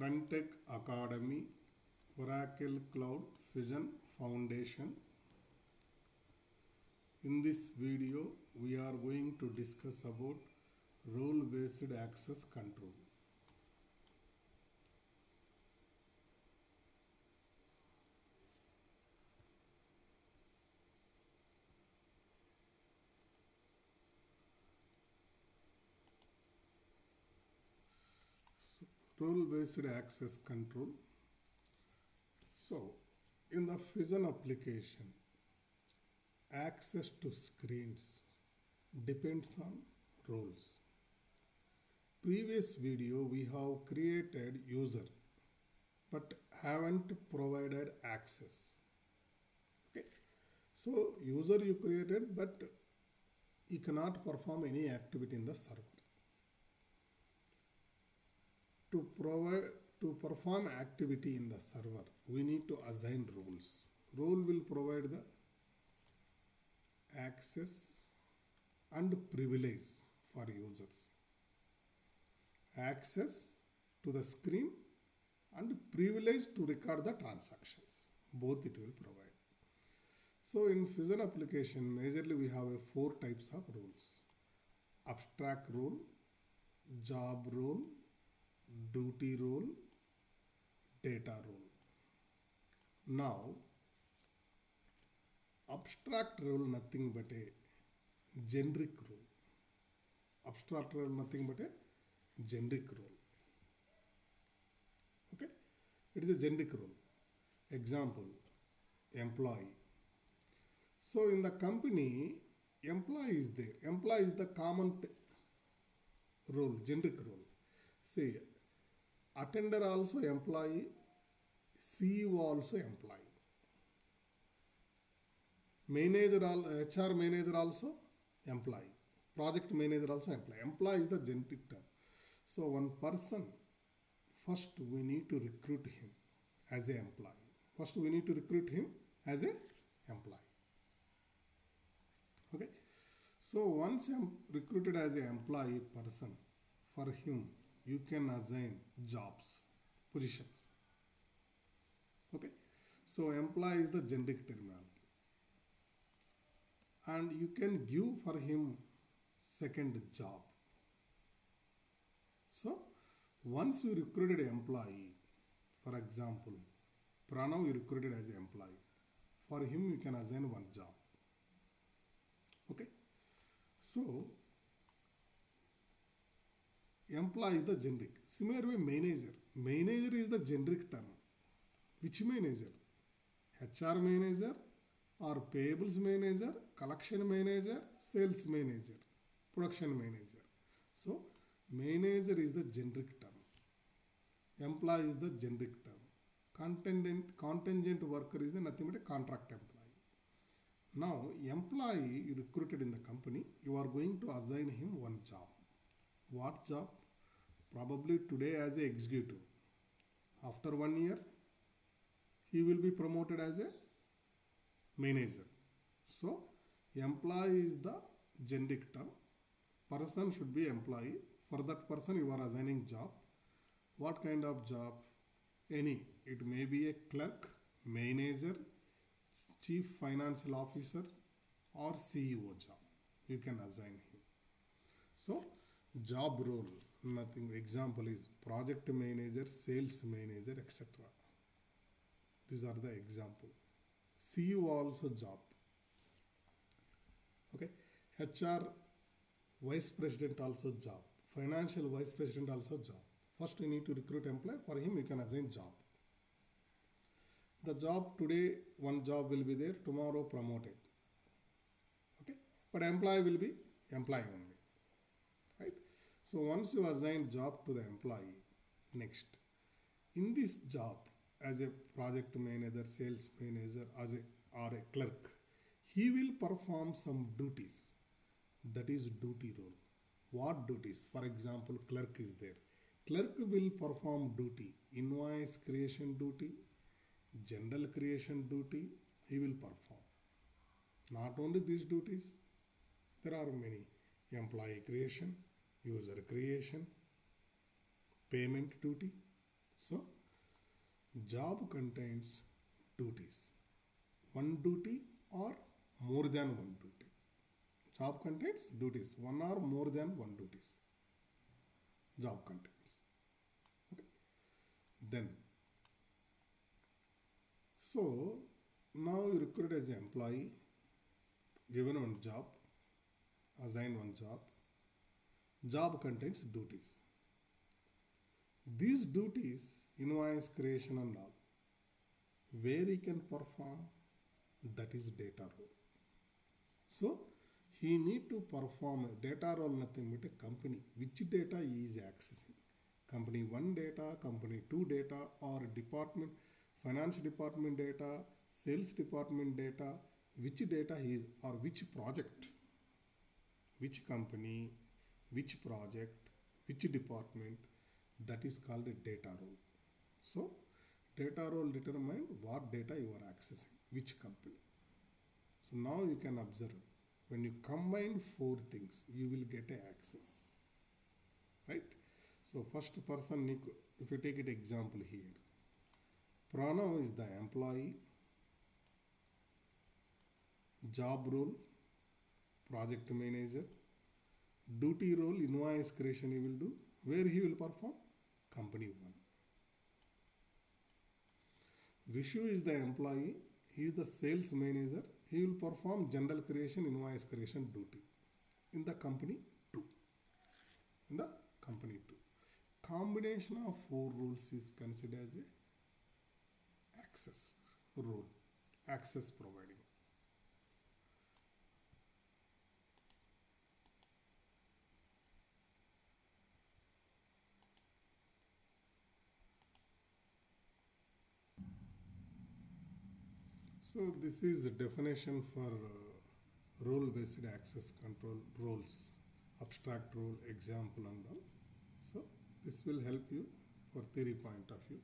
Frontech Academy, Oracle Cloud Fusion Foundation. In this video, we are going to discuss about role-based access control. Role-based access control. So, in the Fusion application, access to screens depends on roles. Previous video we have created user but haven't provided access. Okay. So user you created but you cannot perform any activity in the server. To perform activity in the server, we need to assign roles. Role will provide the access and privilege for users. Access to the screen and privilege to record the transactions. Both it will provide. So in Fusion application, majorly we have 4 types of roles. Abstract role, job role, duty role, data role. Now, abstract role nothing but a generic role. Abstract role nothing but a generic role. Okay? It is a generic role. Example, employee. So in the company, employee is there. Employee is the common role, generic role. See, attender also employee, CEO also employee. Manager, HR manager also employee. Project manager also employee. Employee is the generic term. So one person, first we need to recruit him as an employee. First we need to recruit him as an employee. Okay. So once recruited as an employee person, for him you can assign jobs, positions. Okay. So employee is the generic terminology. And you can give for him second job. So once you recruited an employee, for example, Pranav you recruited as an employee. For him you can assign one job. Okay. So employee is the generic. Similarly, manager. Manager is the generic term. Which manager? HR manager or payables manager, collection manager, sales manager, production manager. So manager is the generic term. Employee is the generic term. Contingent worker is nothing but a contract employee. Now, employee you recruited in the company, you are going to assign him one job. What job? Probably today as an executive. After 1 year, he will be promoted as a manager. So, employee is the generic term. Person should be employee. For that person, you are assigning job. What kind of job? Any. It may be a clerk, manager, chief financial officer or CEO job. You can assign him. So, job role, nothing. Example is project manager, sales manager, etc. These are the example. CEO also job. Okay. HR vice president also job. Financial vice president also job. First you need to recruit employee. For him you can assign job. The job today, one job will be there, tomorrow promoted. Okay. But employee will be employee only. Right. So once you assign job to the employee, next, in this job, as a project manager, sales manager, or a clerk, he will perform some duties. That is duty role. What duties? For example, clerk is there. Clerk will perform duty, invoice creation duty, general creation duty, he will perform. Not only these duties, there are many. Employee creation, user creation, payment duty, So job contains duties, one duty or more than one duty. Job contains duties, one or more than one duties. Job contains. Okay. Then, so now you recruit as an employee, given one job, assigned one job. Job contains duties. These duties, invoice creation and all, where he can perform, that is data role. So he need to perform a data role, nothing but a company, which data he is accessing. Company 1 data, company 2 data, or department, finance department data, sales department data, which data he is, or which project, which company, which project, which department, that is called a data role. So data role determine what data you are accessing, which company. So now you can observe, when you combine four things, you will get a access, right? So first person, if you take it example here, Pranav is the employee, job role, project manager, duty role, invoice creation he will do, where he will perform, company 1. Vishu is the employee, he is the sales manager, he will perform general creation, invoice creation duty in the company 2. In the company 2. Combination of four rules is considered as a access rule, access providing. So this is the definition for role-based access control roles, abstract role, example and all. So this will help you for theory point of view.